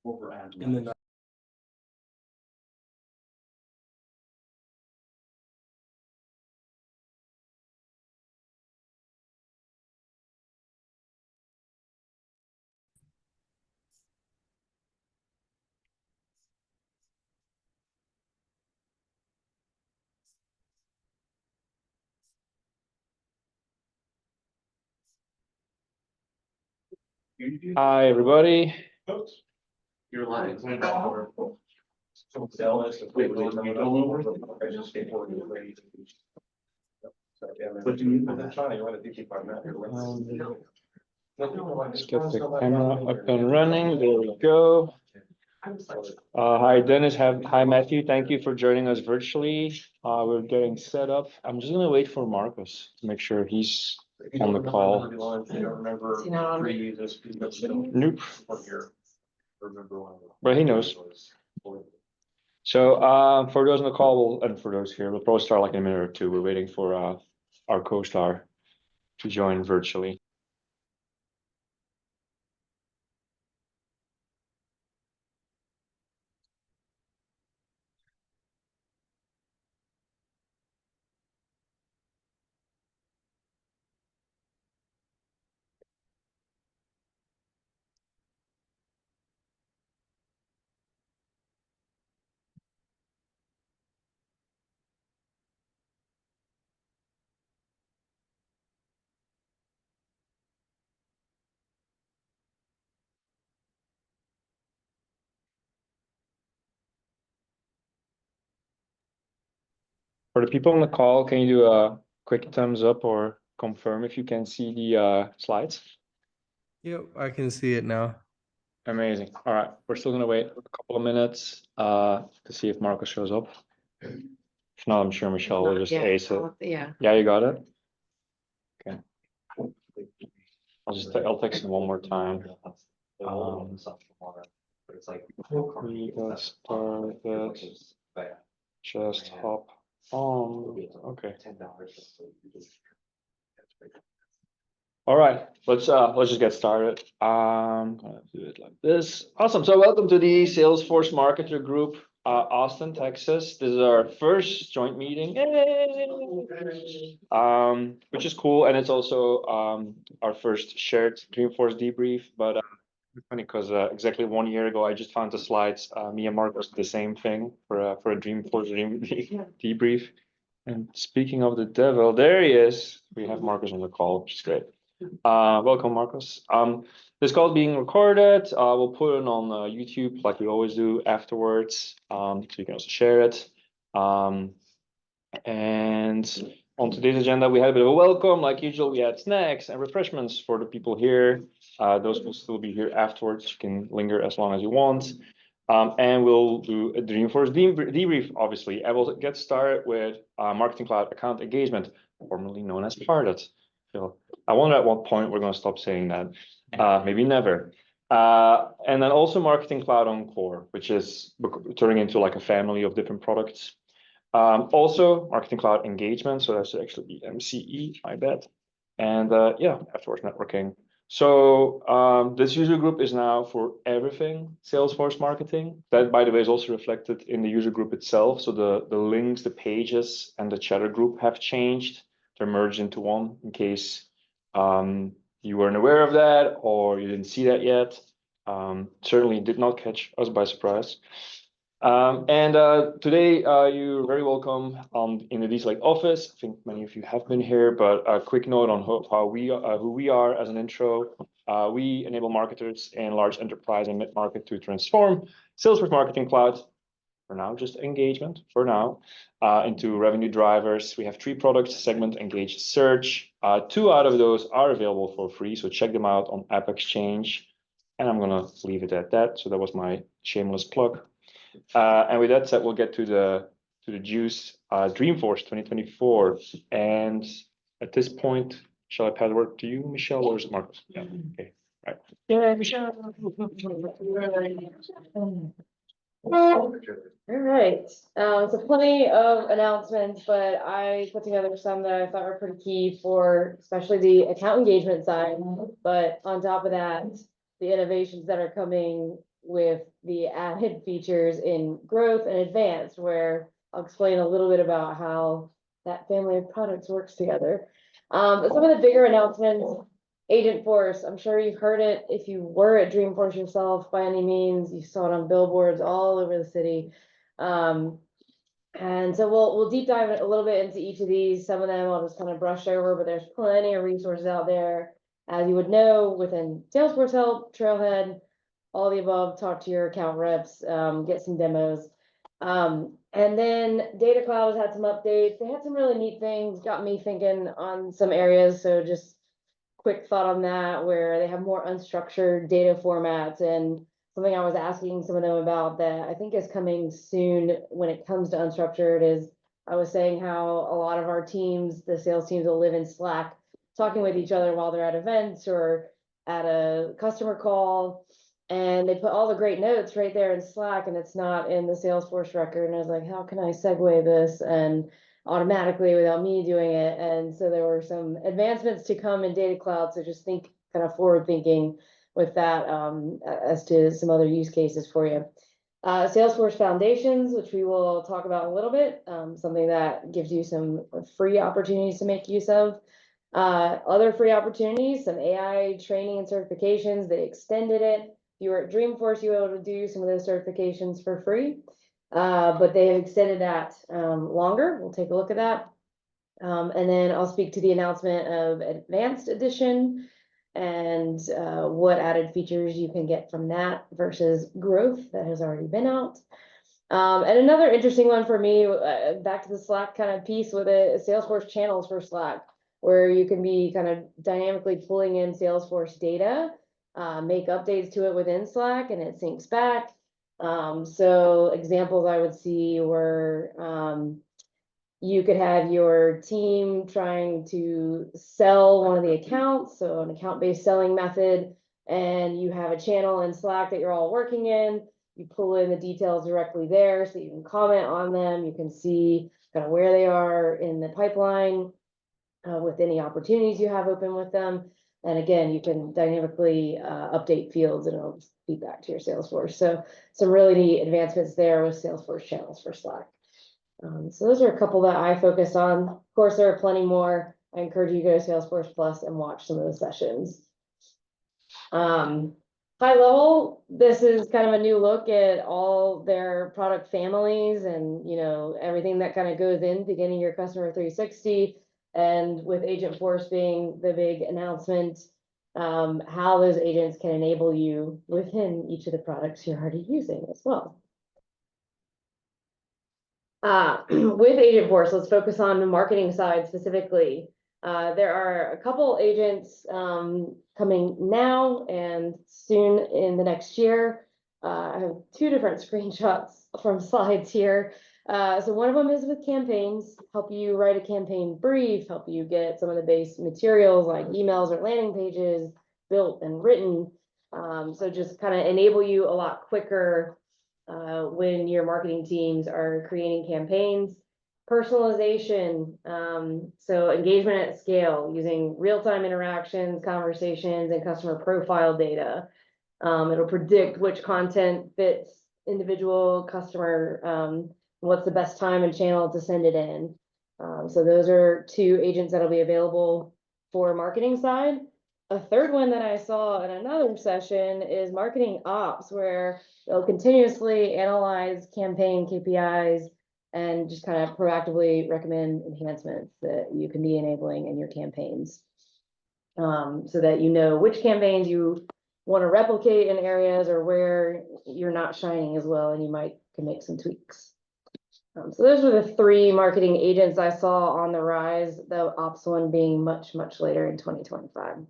And then Hi, everybody. Your line. But do you, that's fine, you want to keep on that. Let's get the camera up and running. There we go. Hi, Dennis. Hi, Matthew. Thank you for joining us virtually. We're getting set up. I'm just gonna wait for Marcus to make sure he's on the call. Nope. But he knows. So for those on the call, and for those here, we'll probably start like in a minute or two. We're waiting for our co-star to join virtually. For the people on the call, can you do a quick thumbs up or confirm if you can see the slides? yep, I can see it now. Amazing. All right, we're still gonna wait a couple of minutes to see if Marcus shows up. If not, I'm sure Michelle will just ace it. Yeah. Yeah, you got it? Okay. I'll text him one more time. We got started. Just hop on. Okay. All right, let's just get started. I'm gonna do it like this. Awesome. So welcome to the Salesforce Marketer Group, Austin, Texas. This is our first joint meeting. Yay! Which is cool, and it's also our first shared Dreamforce debrief. But it's funny because exactly 1 year ago, I just found the slides. Me and Marcus did the same thing for a Dreamforce debrief. And speaking of the devil, there he is. We have Marcus on the call, which is great. Welcome, Marcus. This call is being recorded. We'll put it on YouTube like we always do afterwards. So you can also share it. And on today's agenda, we had a bit of a welcome. Like usual, we had snacks and refreshments for the people here. Those will still be here afterwards. You can linger as long as you want. And we'll do a Dreamforce debrief, obviously. I will get started with Marketing Cloud Account Engagement, formerly known as Pardot. I wonder at what point we're going to stop saying that. Maybe never. And then also Marketing Cloud Encore, which is turning into like a family of different products. Also Marketing Cloud Engagement, so that should actually be MCE, I bet. And yeah, afterwards networking. So this user group is now for everything Salesforce marketing. That, by the way, is also reflected in the user group itself. So the links, the pages, and the chatter group have changed. They're merged into one in case you weren't aware of that or you didn't see that yet. Certainly did not catch us by surprise. Today you're very welcome in the DESelect office. I think many of you have been here, but a quick note on who we are as an intro. We enable marketers in large enterprise and mid-market to transform Salesforce Marketing Cloud, for now just engagement, for now, into revenue drivers. We have 3 products: Segment, Engage, Search. 2 out of those are available for free, so check them out on App Exchange. And I'm gonna leave it at that. So that was my shameless plug. And with that said, we'll get to the juice. Dreamforce 2024. And at this point, shall I pass the word to you, Michelle, or is it Marcus? Yeah. Okay. Right. Yeah, Michelle. All right. So plenty of announcements, but I put together some that I thought were pretty key for especially the account engagement side. But on top of that, the innovations that are coming with the added features in growth and advanced, where I'll explain a little bit about how that family of products works together. But some of the bigger announcements, Agentforce, I'm sure you've heard it. If you were at Dreamforce yourself by any means, you saw it on billboards all over the city. And so we'll deep dive a little bit into each of these. Some of them I'll just kind of brush over, but there's plenty of resources out there. As you would know, within Salesforce Help, Trailhead, all the above, talk to your account reps, get some demos. And then Data Cloud has had some updates. They had some really neat things, got me thinking on some areas. So just quick thought on that, where they have more unstructured data formats, and something I was asking some of them about that I think is coming soon when it comes to unstructured is, I was saying how a lot of our teams, the sales teams, will live in Slack, talking with each other while they're at events or at a customer call, and they put all the great notes right there in Slack, and it's not in the Salesforce record. And I was like, how can I segue this and automatically without me doing it? And so there were some advancements to come in Data Cloud, so just think kind of forward thinking with that, as to some other use cases for you. Salesforce Foundations, which we will talk about a little bit, something that gives you some free opportunities to make use of. Other free opportunities, some AI training and certifications. They extended it. If you were at Dreamforce, you were able to do some of those certifications for free, but they have extended that longer. We'll take a look at that. And then I'll speak to the announcement of Advanced Edition and what added features you can get from that versus growth that has already been out. And another interesting one for me, back to the Slack kind of piece with it, Salesforce channels for Slack, where you can be kind of dynamically pulling in Salesforce data, make updates to it within Slack, and it syncs back. So examples I would see were, you could have your team trying to sell one of the accounts, so an account-based selling method, and you have a channel in Slack that you're all working in. You pull in the details directly there, so you can comment on them. You can see kind of where they are in the pipeline, with any opportunities you have open with them. And again, you can dynamically update fields, and it'll feed back to your Salesforce. So some really neat advancements there with Salesforce channels for Slack. So those are a couple that I focused on. Of course, there are plenty more. I encourage you to go to Salesforce Plus and watch some of the sessions. High level, this is kind of a new look at all their product families and, you know, everything that kind of goes in, beginning your customer 360, and with Agentforce being the big announcement, how those agents can enable you within each of the products you're already using as well. With Agentforce, let's focus on the marketing side specifically. There are a couple agents coming now and soon in the next year. I have two different screenshots from slides here. So one of them is with campaigns, help you write a campaign brief, help you get some of the base materials like emails or landing pages built and written. So just kind of enable you a lot quicker when your marketing teams are creating campaigns. Personalization, so engagement at scale using real-time interactions, conversations, and customer profile data. It'll predict which content fits individual customer, what's the best time and channel to send it in. So those are two agents that'll be available for marketing side. A third one that I saw in another session is marketing ops, where they'll continuously analyze campaign KPIs and just kind of proactively recommend enhancements that you can be enabling in your campaigns, so that you know which campaigns you want to replicate in areas or where you're not shining as well, and you can make some tweaks. So those were the three marketing agents I saw on the rise, the ops one being much, much later in 2025.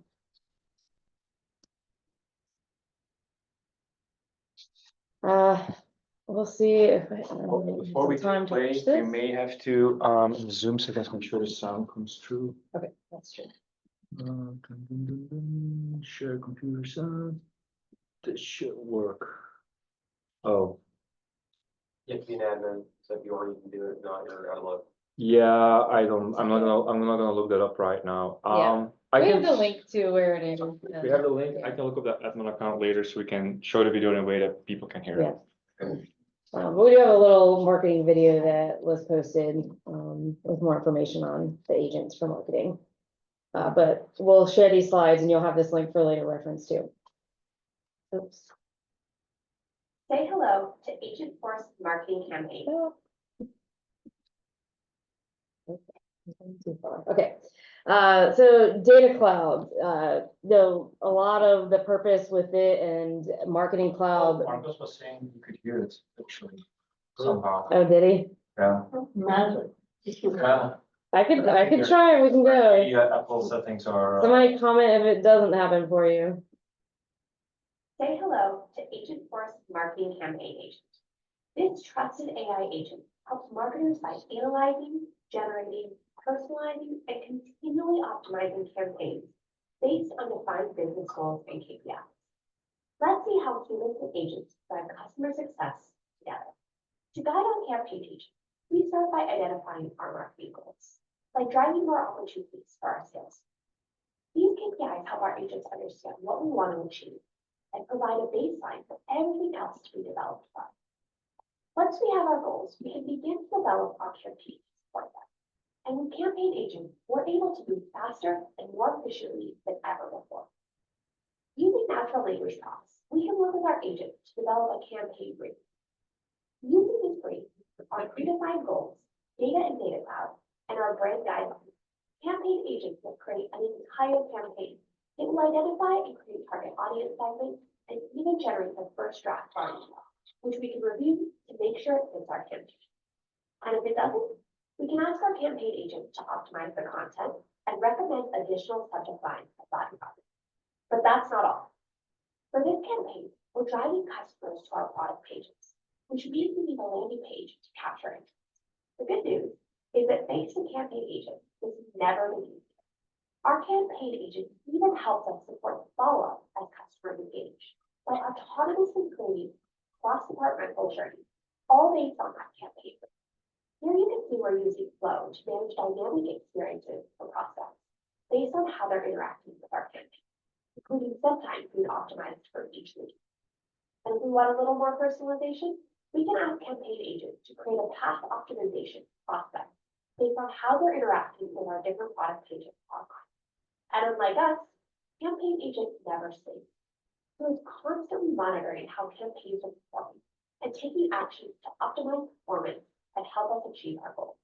We'll see if Before we time to play, finish we this. may have to zoom settings, make sure the sound comes through. Okay, that's true. Share computer sound. This should work. Oh, You have to be an admin, so if you want, you can do it, not, you're out of luck. Yeah, I'm not gonna look that up right now. Yeah. I We can. have the link to where it is. We have the link. I can look up that admin account later so we can show the video in a way that people can hear it. But we do have a little marketing video that was posted, with more information on the agents for marketing. But we'll share these slides and you'll have this link for later reference too. Oops. Say hello to Agentforce marketing campaign. Oh. Too far. Okay, so Data Cloud, a lot of the purpose with it and Marketing Cloud. Marcos was saying you could hear it actually somehow. Oh, did he? Yeah. Yeah. I could try, we can go. Yeah, Apple settings are. Somebody comment if it doesn't happen for you. Say hello to Agentforce marketing campaign agent. This trusted AI agent helps marketers by analyzing, generating, personalizing, and continually optimizing campaigns based on defined business goals and KPIs. Let's see how humans and agents drive customer success together. To guide on campaign agents, we start by identifying our marketing goals, like driving more opportunities for our sales. These KPIs help our agents understand what we want to achieve and provide a baseline for everything else to be developed from. Once we have our goals, we can begin to develop our campaigns for them. And with campaign agents, we're able to move faster and more efficiently than ever before. Using natural language prompts, we can work with our agent to develop a campaign brief. Using this brief, our predefined goals, data and data cloud, and our brand guidelines, campaign agents will create an entire campaign. It will identify and create target audience segments and even generate the first draft for our email, which we can review to make sure it fits our campaign. And if it doesn't, we can ask our campaign agent to optimize the content and recommend additional subject lines and body copy. But that's not all. For this campaign, we're driving customers to our product pages, which means we need a landing page to capture it. The good news is that thanks to campaign agent, this has never been easier. Our campaign agent even helps us support follow-up as customers engage by autonomously creating cross-departmental journeys, all based on that campaign. Here you can see we're using Flow to manage dynamic experiences for prospects based on how they're interacting with our campaign, including sometimes being optimized for each lead. And if we want a little more personalization, we can ask campaign agents to create a path optimization process based on how they're interacting with our different product pages online. And unlike us, campaign agents never sleep. So it's constantly monitoring how campaigns are performing and taking actions to optimize performance and help us achieve our goals.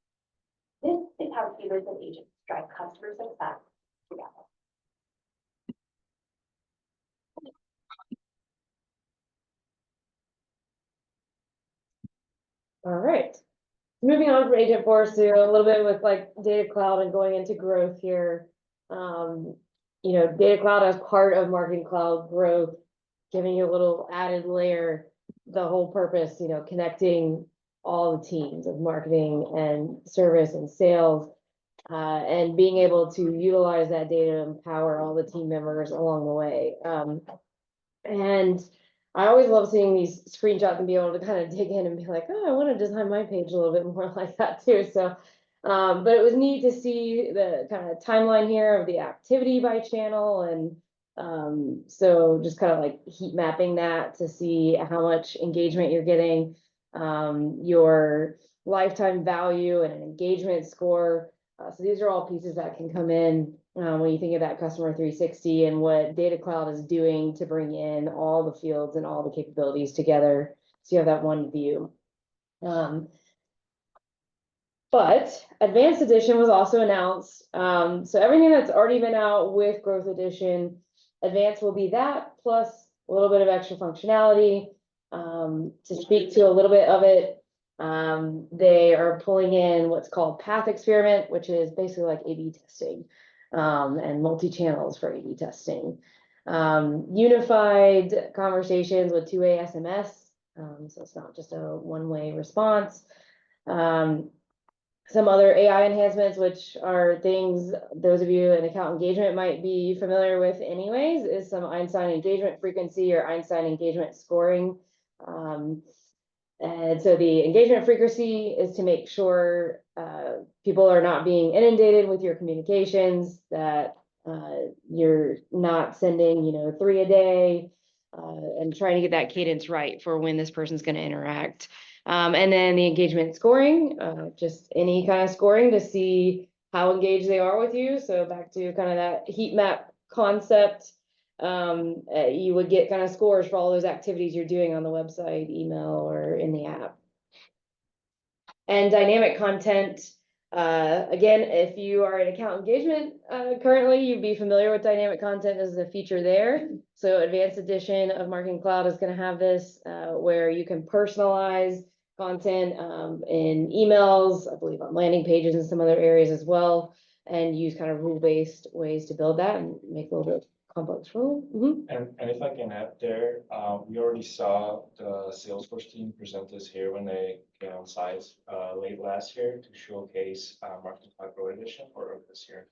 This is how humans and agents drive customer success together. All right. Moving on from Agentforce to a little bit with like Data Cloud and going into growth here. Data Cloud as part of Marketing Cloud growth, giving you a little added layer, the whole purpose, connecting all the teams of marketing and service and sales, and being able to utilize that data to empower all the team members along the way. And I always love seeing these screenshots and be able to kind of dig in and be like, oh, I want to design my page a little bit more like that too. So, but it was neat to see the kind of timeline here of the activity by channel. And so just kind of like heat mapping that to see how much engagement you're getting, your lifetime value and an engagement score. So these are all pieces that can come in when you think of that customer 360 and what Data Cloud is doing to bring in all the fields and all the capabilities together. So you have that one view. But Advanced Edition was also announced. So everything that's already been out with Growth Edition, Advanced will be that plus a little bit of extra functionality. To speak to a little bit of it, they are pulling in what's called Path Experiment, which is basically like A/B testing, and multi-channels for A/B testing. Unified conversations with two-way SMS, so it's not just a one-way response. Some other AI enhancements, which are things those of you in account engagement might be familiar with anyways, is some Einstein engagement frequency or Einstein engagement scoring. And so the engagement frequency is to make sure people are not being inundated with your communications, that you're not sending, 3 a day, and trying to get that cadence right for when this person's going to interact. And then the engagement scoring, just any kind of scoring to see how engaged they are with you. So back to kind of that heat map concept. You would get kind of scores for all those activities you're doing on the website, email, or in the app. And dynamic content, again, if you are in account engagement currently, you'd be familiar with dynamic content as a feature there. So Advanced Edition of Marketing Cloud is going to have this where you can personalize content in emails, I believe on landing pages and some other areas as well, and use kind of rule-based ways to build that and make it a little bit complex rule. And if I can add there, we already saw the Salesforce team present this here when they came on site late last year to showcase Marketing Cloud Pro Edition or this year.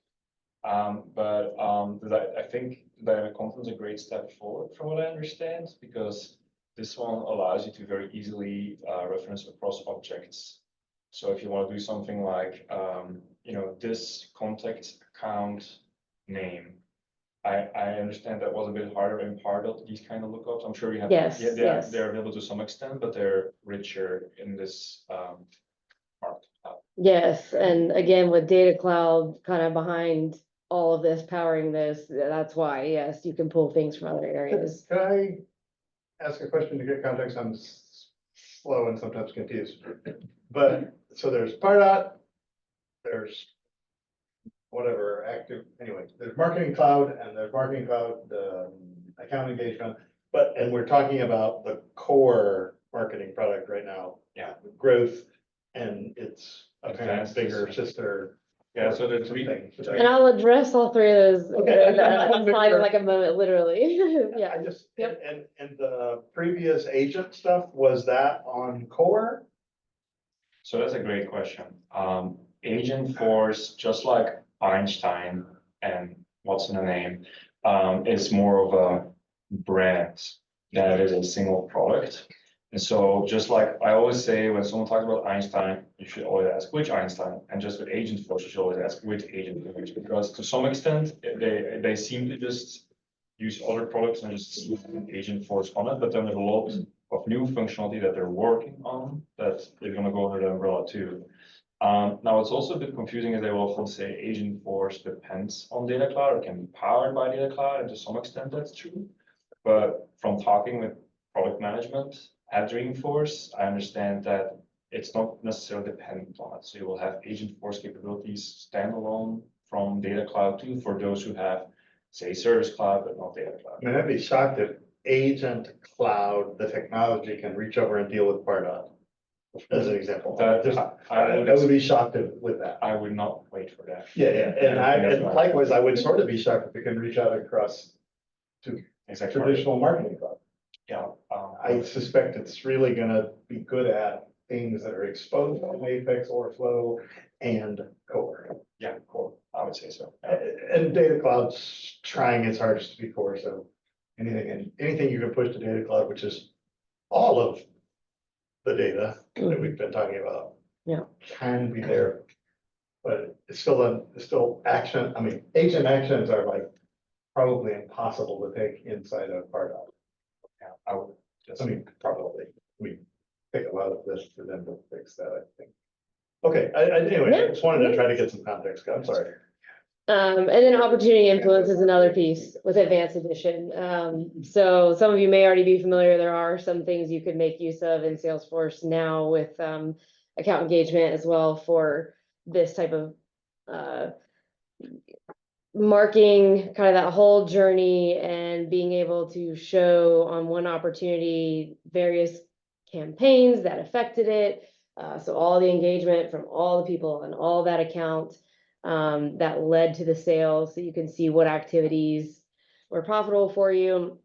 But I think the dynamic content is a great step forward from what I understand, because this one allows you to very easily reference across objects. So if you want to do something like, this contact account name, I understand that was a bit harder in Pardot, these kind of lookups. I'm sure you have. Yes, Yeah, yes. they're available to some extent, but they're richer in this part. Yes, and again, with Data Cloud kind of behind all of this, powering this, that's why, yes, you can pull things from other areas. Can I ask a question to get context? I'm slow and sometimes confused. But, so there's Pardot, there's whatever, active, anyway, there's Marketing Cloud and there's Marketing Cloud, account engagement. And we're talking about the core marketing product right now. Yeah. Growth, and it's a Advanced bigger sister. Yeah, so the three thing. And I'll address all three of those Okay. in like a moment, literally. Yeah. I just, Yep. and the previous agent stuff, was that on core? So that's a great question. Agentforce, just like Einstein and what's in the name, is more of a brand than it is a single product. And so just like I always say, when someone talks about Einstein, you should always ask which Einstein, and just with Agentforce, you should always ask which Agentforce, because to some extent, they seem to just use other products and just Agentforce on it, but then there's a lot of new functionality that they're working on that they're gonna go under the umbrella too. Now it's also a bit confusing, as they will often say Agentforce depends on Data Cloud or can be powered by Data Cloud, and to some extent that's true. But from talking with product management at Dreamforce, I understand that it's not necessarily dependent on it. So you will have Agentforce capabilities standalone from Data Cloud too, for those who have, say, Service Cloud, but not Data Cloud. I mean, I'd be shocked if Agent Cloud, the technology, can reach over and deal with Pardot, as an example. I would be shocked with that. I would not wait for that. Yeah, and likewise, I would sort of be shocked if it can reach out across to Exactly. traditional Marketing Cloud. Yeah. I suspect it's really gonna be good at things that are exposed on Apex or Flow and Core. Yeah, cool. I would say so. And Data Cloud's trying its hardest to be core, so anything you can push to Data Cloud, which is all of the data that we've been talking about. Yeah. Can be there, but it's still action. I mean, agent actions are like probably impossible to take inside of Pardot. Yeah, I would just. I mean, probably, we take a lot of this for them to fix that, I think. Okay, anyway, I just wanted to try to get some context, I'm sorry. And then opportunity influence is another piece with Advanced Edition. So some of you may already be familiar, there are some things you could make use of in Salesforce now with account engagement as well for this type of marking kind of that whole journey and being able to show on one opportunity various campaigns that affected it. So all the engagement from all the people on all that account that led to the sale, so you can see what activities were profitable for you.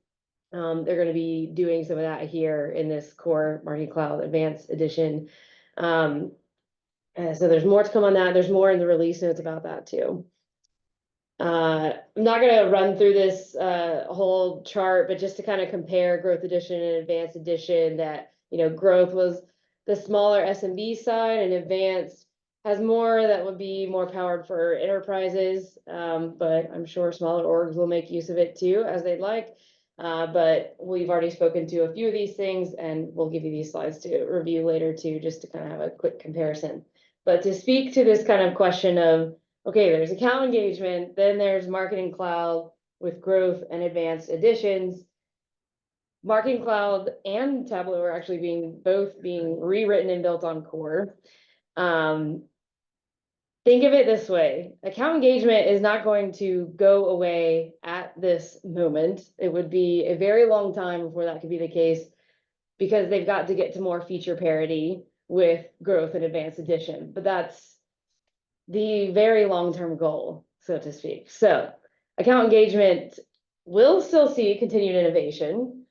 They're going to be doing some of that here in this core Marketing Cloud Advanced Edition. So there's more to come on that. There's more in the release notes about that too. I'm not going to run through this whole chart, but just to kind of compare Growth Edition and Advanced Edition, that growth was The smaller SMB side and advanced has more that would be more powered for enterprises. But I'm sure smaller orgs will make use of it too, as they'd like. But we've already spoken to a few of these things, and we'll give you these slides to review later too, just to kind of have a quick comparison. But to speak to this kind of question of, okay, there's account engagement, then there's marketing cloud with growth and advanced additions. Marketing Cloud and Tableau are actually both being rewritten and built on core. Think of it this way: account engagement is not going to go away at this moment. It would be a very long time before that could be the case, because they've got to get to more feature parity with growth and advanced addition. But that's the very long-term goal, so to speak. So account engagement will still see continued innovation.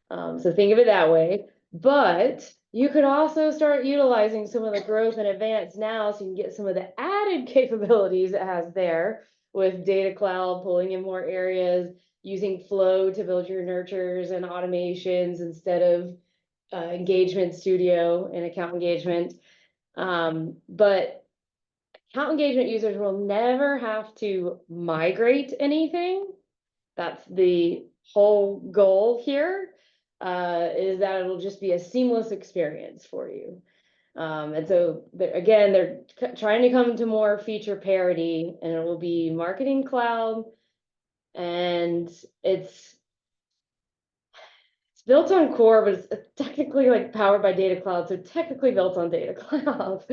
So think of it that way, but you could also start utilizing some of the growth and advanced now, so you can get some of the added capabilities it has there with Data Cloud, pulling in more areas, using Flow to build your nurtures and automations instead of Engagement Studio and account engagement. But account engagement users will never have to migrate anything. That's the whole goal here. Is that it'll just be a seamless experience for you. And so they're trying to come to more feature parity, and it will be Marketing Cloud, and it's built on core, but it's technically like powered by Data Cloud, so technically built on Data Cloud.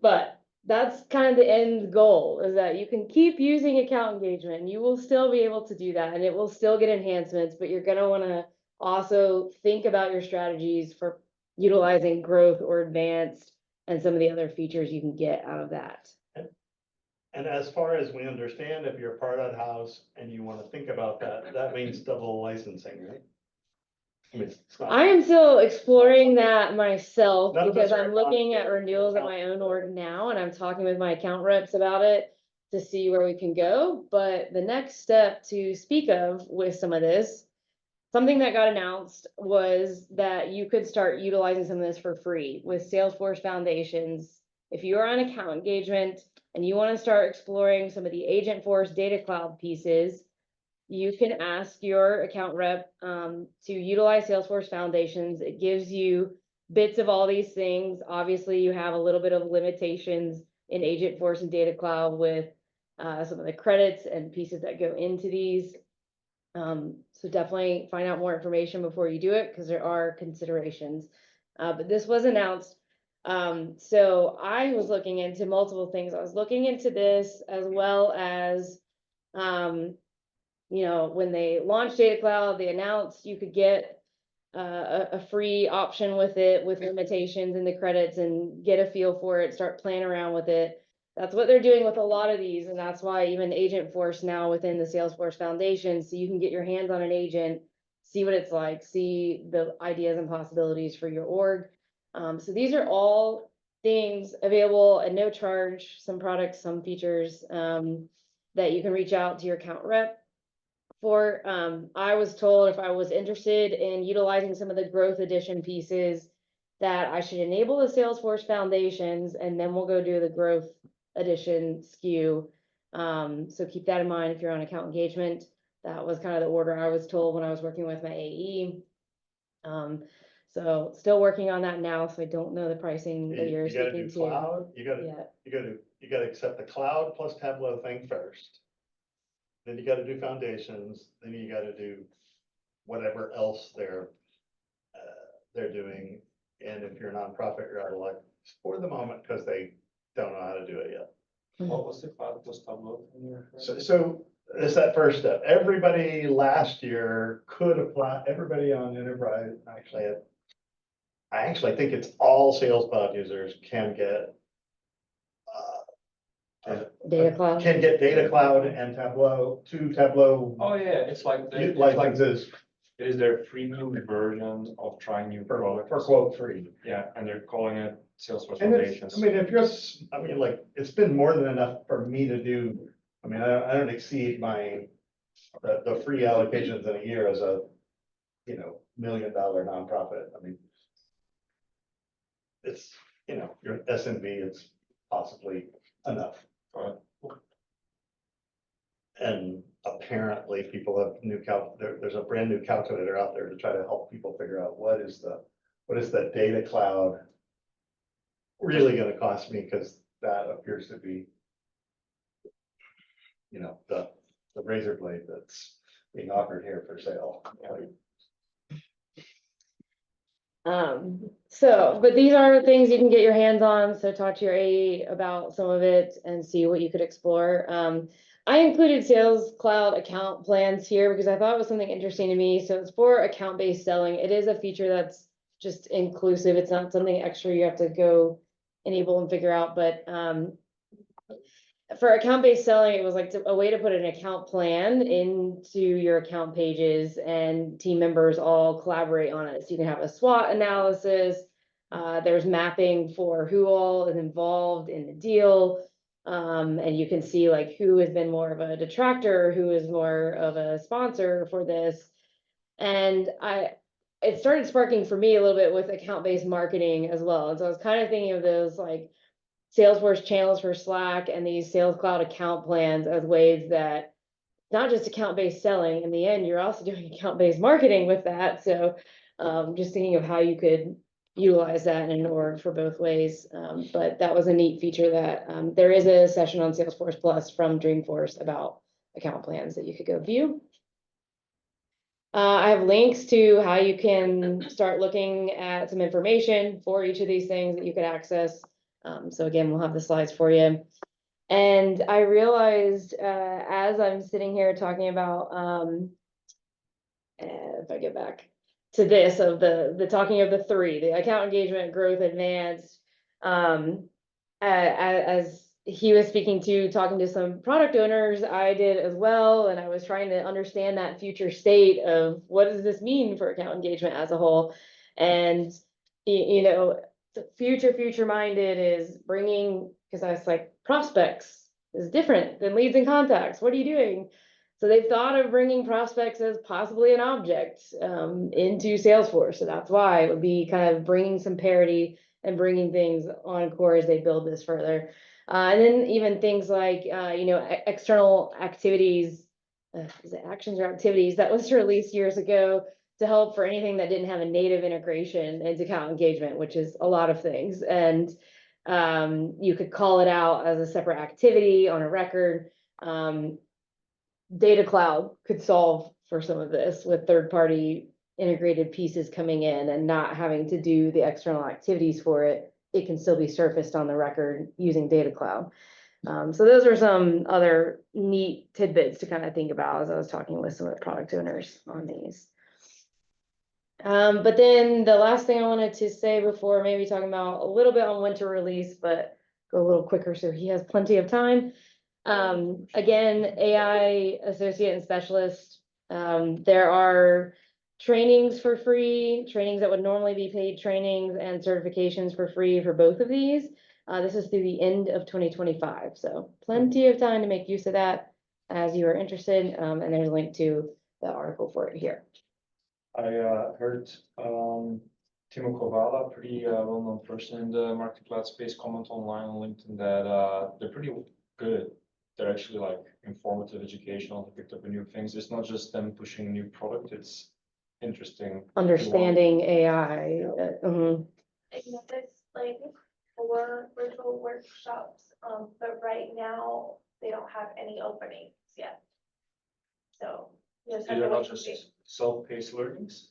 But that's kind of the end goal, is that you can keep using account engagement and you will still be able to do that, and it will still get enhancements, but you're going to want to also think about your strategies for utilizing growth or advanced and some of the other features you can get out of that. And as far as we understand, if you're a Pardot house and you want to think about that, that means double licensing, right? I mean, it's not- I am still exploring that myself, None of us because are I'm looking at account- renewals at my own org now, and I'm talking with my account reps about it to see where we can go. But the next step to speak of with some of this, something that got announced, was that you could start utilizing some of this for free with Salesforce Foundations. If you're on account engagement and you want to start exploring some of the Agentforce Data Cloud pieces, you can ask your account rep to utilize Salesforce Foundations. It gives you bits of all these things. Obviously, you have a little bit of limitations in Agentforce and Data Cloud with some of the credits and pieces that go into these. So definitely find out more information before you do it, because there are considerations. But this was announced. So I was looking into multiple things. I was looking into this, as well as you know, when they launched Data Cloud, they announced you could get a free option with it, with limitations in the credits, and get a feel for it, start playing around with it. That's what they're doing with a lot of these, and that's why even Agentforce now within the Salesforce Foundation, so you can get your hands on an agent, see what it's like, see the ideas and possibilities for your org. So these are all things available at no charge, some products, some features that you can reach out to your account rep for. I was told if I was interested in utilizing some of the growth edition pieces, that I should enable the Salesforce Foundations, and then we'll go do the growth edition SKU. So keep that in mind if you're on account engagement. That was kind of the order I was told when I was working with my AE. So still working on that now, so I don't know the pricing that you're You gotta speaking do to. cloud, you Yeah. gotta accept the cloud plus Tableau thing first. Then you gotta do foundations, then you gotta do whatever else they're doing. And if you're a nonprofit, you're out of luck for the moment, because they don't know how to do it yet. What was the cloud plus Tableau? So it's that first step. Everybody last year could apply, everybody on enterprise, I actually think it's all Sales Cloud users can get Data Cloud. can get Data Cloud and Tableau, two Tableau Oh, yeah, it's like, it's like, licenses it is their freemium version of trying new products. for quote free. Yeah, and they're calling it Salesforce And Foundations. it's, I mean, if you're, like, it's been more than enough for me to do. I mean, I don't exceed the free allocations in a year as a, $1 million nonprofit. I mean, it's, your SMB, it's possibly enough. And apparently people have there's a brand new calculator out there to try to help people figure out what is the data cloud really gonna cost me, because that appears to be, the razor blade that's being offered here for sale. But these are things you can get your hands on, so talk to your AE about some of it and see what you could explore. I included Sales Cloud account plans here because I thought it was something interesting to me. So it's for account-based selling. It is a feature that's just inclusive. It's not something extra you have to go enable and figure out, but for account-based selling, it was like a way to put an account plan into your account pages, and team members all collaborate on it. So you can have a SWOT analysis. There's mapping for who all is involved in the deal. And you can see like who has been more of a detractor, who is more of a sponsor for this. And it started sparking for me a little bit with account-based marketing as well. And so I was kind of thinking of those like Salesforce channels for Slack and these Sales Cloud account plans as ways that not just account-based selling, in the end, you're also doing account-based marketing with that. So just thinking of how you could utilize that in org for both ways. But that was a neat feature that there is a session on Salesforce Plus from Dreamforce about account plans that you could go view. I have links to how you can start looking at some information for each of these things that you could access. So again, we'll have the slides for you. And I realized as I'm sitting here talking about, if I get back to this, of the talking of the three, the account engagement, growth, advanced, as he was speaking to, talking to some product owners, I did as well. And I was trying to understand that future state of what does this mean for account engagement as a whole. And, future minded is bringing, because I was like, prospects is different than leads and contacts. What are you doing? So they've thought of bringing prospects as possibly an object into Salesforce. So that's why it would be kind of bringing some parity and bringing things on core as they build this further. And then even things like, external activities, is it actions or activities that was released years ago to help for anything that didn't have a native integration into account engagement, which is a lot of things. And you could call it out as a separate activity on a record. Data Cloud could solve for some of this with third-party integrated pieces coming in and not having to do the external activities for it. It can still be surfaced on the record using Data Cloud. So those are some other neat tidbits to kind of think about as I was talking with some of the product owners on these. But then the last thing I wanted to say before maybe talking about a little bit on when to release, but go a little quicker so he has plenty of time. Again, AI associate and specialist, there are trainings for free, trainings that would normally be paid trainings, and certifications for free for both of these. This is through the end of 2025. So plenty of time to make use of that as you are interested. And there's a link to the article for it here. I heard Timo Kovala, pretty well-known person in the marketing cloud space, comment online on LinkedIn that they're pretty good. They're actually like informative, educational, they picked up new things. It's not just them pushing a new product, it's interesting. Understanding AI. There's like 4 virtual workshops, but right now they don't have any openings yet. So These are not just self-paced learnings.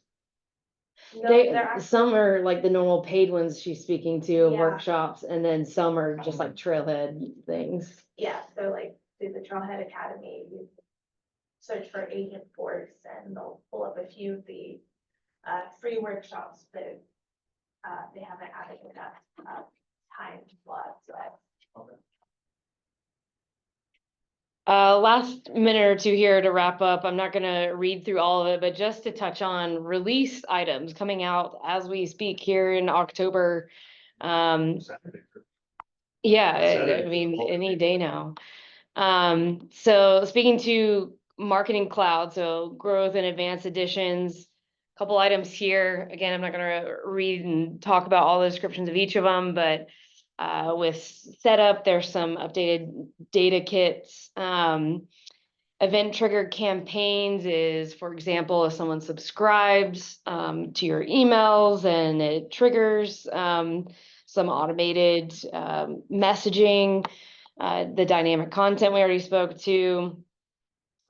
no, they're actually, Some are like the normal paid ones she's speaking to, Yeah. workshops, and then some are just like trailhead things. yeah, so like through the Trailhead Academy, you search for Agent Force and they'll pull up a few of the free workshops, but they haven't added enough time slots yet. Last minute or two here to wrap up. I'm not gonna read through all of it, but just to touch on release items coming out as we speak here in October. Yeah, I mean, any day now. So speaking to Marketing Cloud, so growth and advanced editions, couple items here. Again, I'm not gonna read and talk about all the descriptions of each of them, but with setup, there's some updated data kits. Event trigger campaigns is, for example, if someone subscribes to your emails and it triggers some automated messaging, the dynamic content we already spoke to.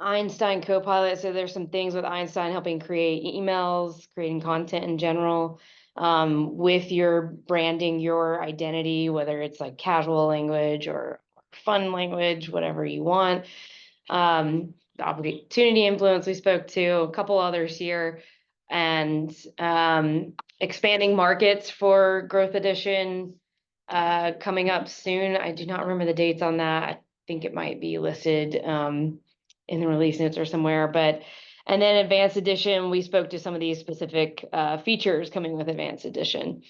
Einstein Copilot, so there's some things with Einstein helping create emails, creating content in general, with your branding, your identity, whether it's like casual language or fun language, whatever you want. The opportunity influence we spoke to, a couple others here, and expanding markets for Growth Edition coming up soon. I do not remember the dates on that. I think it might be listed in the release notes or somewhere, and then Advanced Edition, we spoke to some of these specific features coming with Advanced Edition.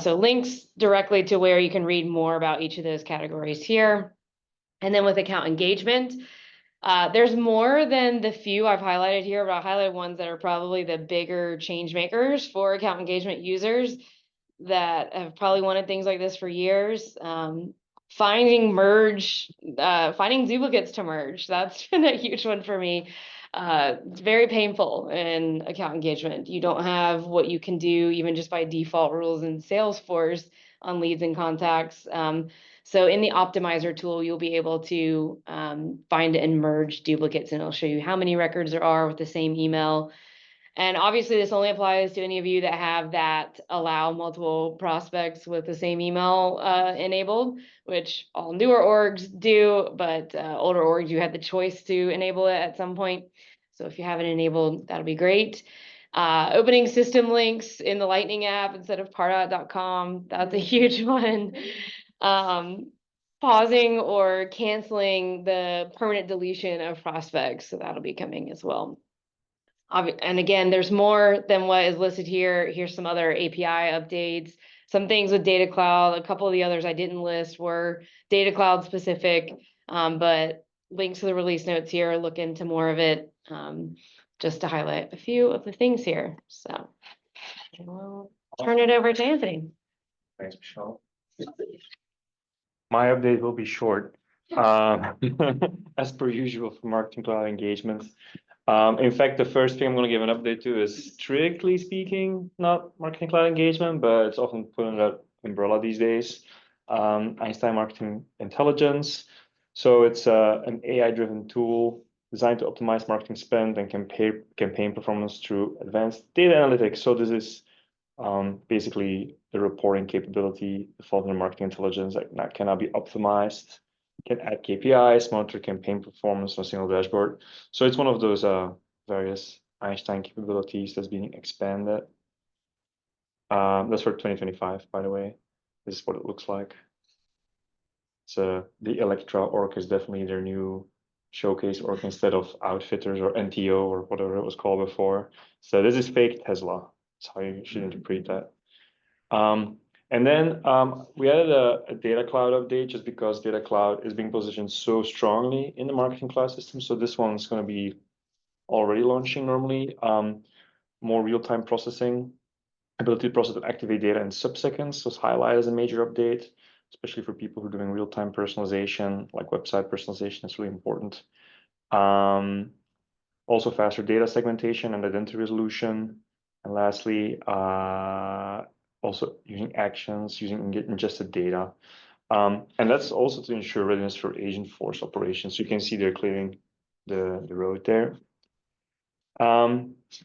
So links directly to where you can read more about each of those categories here. And then with account engagement, there's more than the few I've highlighted here, but I highlighted ones that are probably the bigger change makers for account engagement users that have probably wanted things like this for years. Finding duplicates to merge. That's been a huge one for me. It's very painful in account engagement. You don't have what you can do even just by default rules in Salesforce on leads and contacts. So in the optimizer tool, you'll be able to find and merge duplicates, and it'll show you how many records there are with the same email. And obviously this only applies to any of you that have that allow multiple prospects with the same email enabled, which all newer orgs do, but older orgs, you had the choice to enable it at some point. So if you have it enabled, that'll be great. Opening system links in the Lightning app instead of Pardot.com, that's a huge one. Pausing or canceling the permanent deletion of prospects, so that'll be coming as well. And again, there's more than what is listed here. Here's some other API updates, some things with Data Cloud. A couple of the others I didn't list were Data Cloud specific, but links to the release notes here, look into more of it, just to highlight a few of the things here. So we'll turn it over to Anthony. Thanks, Michelle. My update will be short, as per usual for Marketing Cloud engagement. In fact, the first thing I'm going to give an update to is, strictly speaking, not Marketing Cloud engagement, but it's often put under that umbrella these days. Einstein Marketing Intelligence. So it's an AI-driven tool designed to optimize marketing spend and campaign performance through advanced data analytics. So this is basically the reporting capability default in marketing intelligence that cannot be optimized. Can add KPIs, monitor campaign performance on a single dashboard. So it's one of those various Einstein capabilities that's being expanded. That's for 2025, by the way. This is what it looks like. So the Electra org is definitely their new showcase org instead of Outfitters or NTO or whatever it was called before. So this is fake Tesla. That's how you should interpret that. And then we added a Data Cloud update just because Data Cloud is being positioned so strongly in the Marketing Cloud system. So this one's going to be already launching normally. More real-time processing, ability to process and activate data in sub-seconds was highlighted as a major update, especially for people who are doing real-time personalization, like website personalization is really important. Also faster data segmentation and identity resolution. And lastly, also using actions, using ingested data. And that's also to ensure readiness for Agentforce operations. So you can see they're clearing the road there.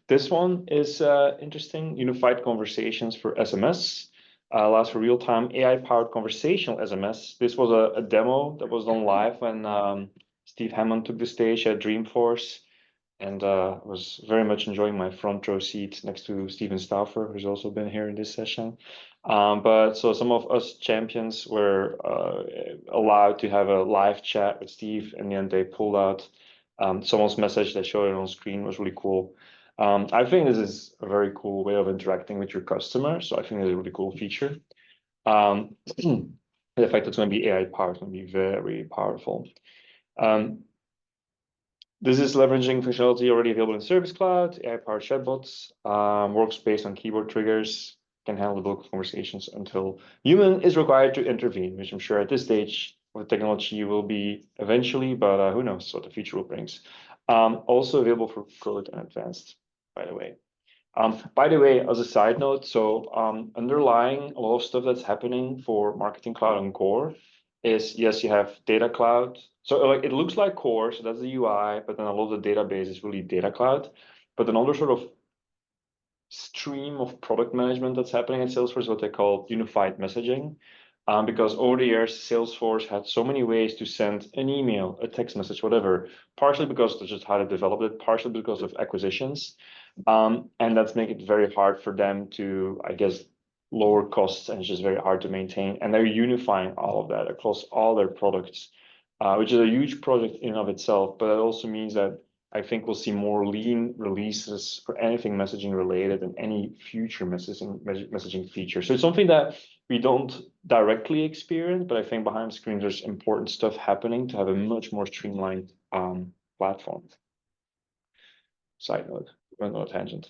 This one is interesting. Unified conversations for SMS. Allows for real-time AI-powered conversational SMS. This was a demo that was done live when Steve Hammond took the stage at Dreamforce. And was very much enjoying my front row seat next to Steven Stauffer, who's also been here in this session. But so some of us champions were allowed to have a live chat with Steve, and then they pulled out someone's message. They showed it on screen. It was really cool. I think this is a very cool way of interacting with your customer. So I think it's a really cool feature. The fact that it's going to be AI powered is going to be very powerful. This is leveraging functionality already available in Service Cloud, AI-powered chatbots, works based on keyboard triggers, can handle the local conversations until human is required to intervene, which I'm sure at this stage of the technology will be eventually, but who knows what the future will brings. Also available for code and advanced, by the way. By the way, as a side note, so underlying a lot of stuff that's happening for Marketing Cloud and Core is, yes, you have Data Cloud. So like it looks like Core, so that's the UI, but then a lot of the database is really Data Cloud. But another sort of stream of product management that's happening at Salesforce is what they call unified messaging. Because over the years, Salesforce had so many ways to send an email, a text message, whatever, partially because that's just how they developed it, partially because of acquisitions. And that's making it very hard for them to, I guess, lower costs, and it's just very hard to maintain. And they're unifying all of that across all their products, which is a huge project in and of itself. But it also means that I think we'll see more lean releases for anything messaging related and any future messaging feature. So it's something that we don't directly experience, but I think behind the screen there's important stuff happening to have a much more streamlined platform. Side note, went on a tangent.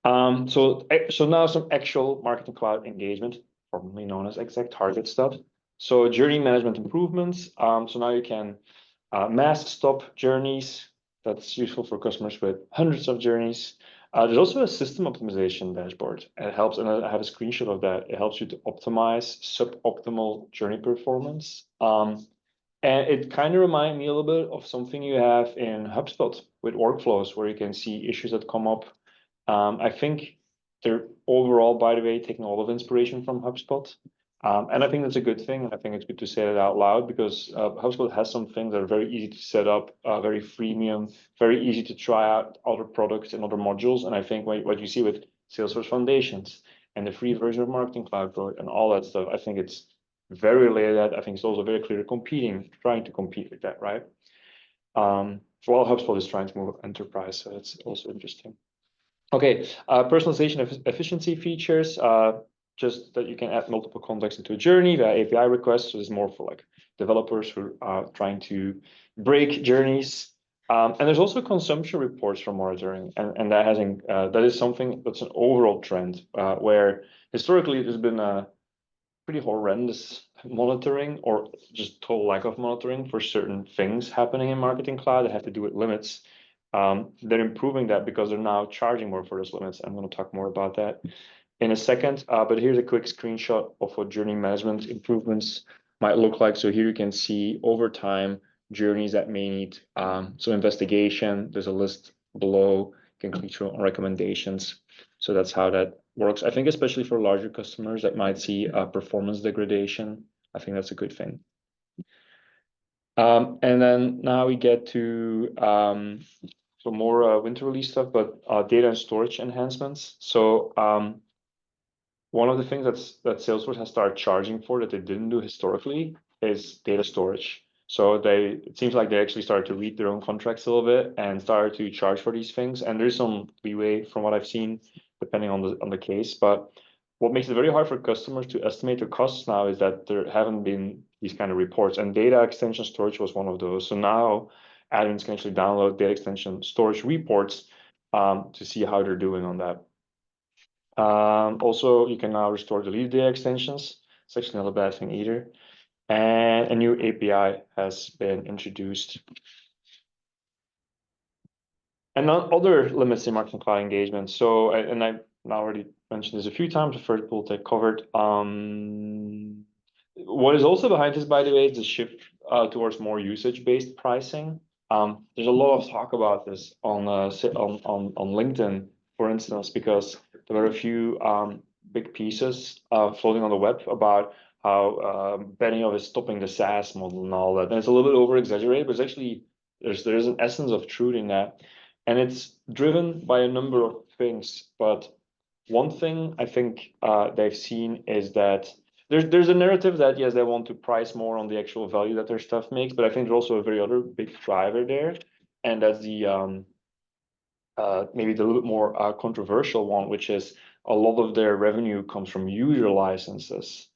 So now some actual Marketing Cloud engagement, formerly known as ExactTarget stuff. So journey management improvements. So now you can mass stop journeys. That's useful for customers with hundreds of journeys. There's also a system optimization dashboard. And it helps, and I have a screenshot of that. It helps you to optimize suboptimal journey performance. And it kind of reminds me a little bit of something you have in HubSpot with workflows, where you can see issues that come up. I think they're overall, by the way, taking a lot of inspiration from HubSpot. And I think that's a good thing. And I think it's good to say that out loud, because HubSpot has some things that are very easy to set up, very freemium, very easy to try out other products and other modules. And I think what you see with Salesforce Foundations and the free version of Marketing Cloud Pro and all that stuff, I think it's very related. I think it's also very clear trying to compete with that, right? While HubSpot is trying to move enterprise, so that's also interesting. Okay, personalization of efficiency features, just that you can add multiple contacts into a journey via API requests. So it's more for like developers who are trying to break journeys. And there's also consumption reports for monitoring, and that is something that's an overall trend, where historically there's been a pretty horrendous monitoring or just total lack of monitoring for certain things happening in Marketing Cloud that have to do with limits. They're improving that because they're now charging more for those limits. I'm going to talk more about that in a second, but here's a quick screenshot of what journey management improvements might look like. So here you can see over time journeys that may need some investigation. There's a list below. You can click through on recommendations. So that's how that works. I think especially for larger customers that might see performance degradation, I think that's a good thing. And then now we get to some more winter release stuff, but data and storage enhancements. So one of the things that Salesforce has started charging for that they didn't do historically is data storage. So it seems like they actually started to read their own contracts a little bit and started to charge for these things. And there's some leeway from what I've seen, depending on the case. But what makes it very hard for customers to estimate the costs now is that there haven't been these kind of reports, and data extension storage was one of those. So now admins can actually download data extension storage reports to see how they're doing on that. Also, you can now restore deleted data extensions. It's actually not a bad thing either. And a new API has been introduced. And other limits in Marketing Cloud engagement. So, and I already mentioned this a few times, the first bullet I covered. What is also behind this, by the way, is the shift towards more usage-based pricing. There's a lot of talk about this on LinkedIn, for instance, because there were a few big pieces floating on the web about how Benioff is stopping the SaaS model and all that. And it's a little bit over-exaggerated, but it's actually, there's an essence of truth in that. And it's driven by a number of things. But one thing I think they've seen is that there's a narrative that, yes, they want to price more on the actual value that their stuff makes, but I think there's also a very other big driver there. And that's the maybe the little bit more controversial one, which is a lot of their revenue comes from user licenses.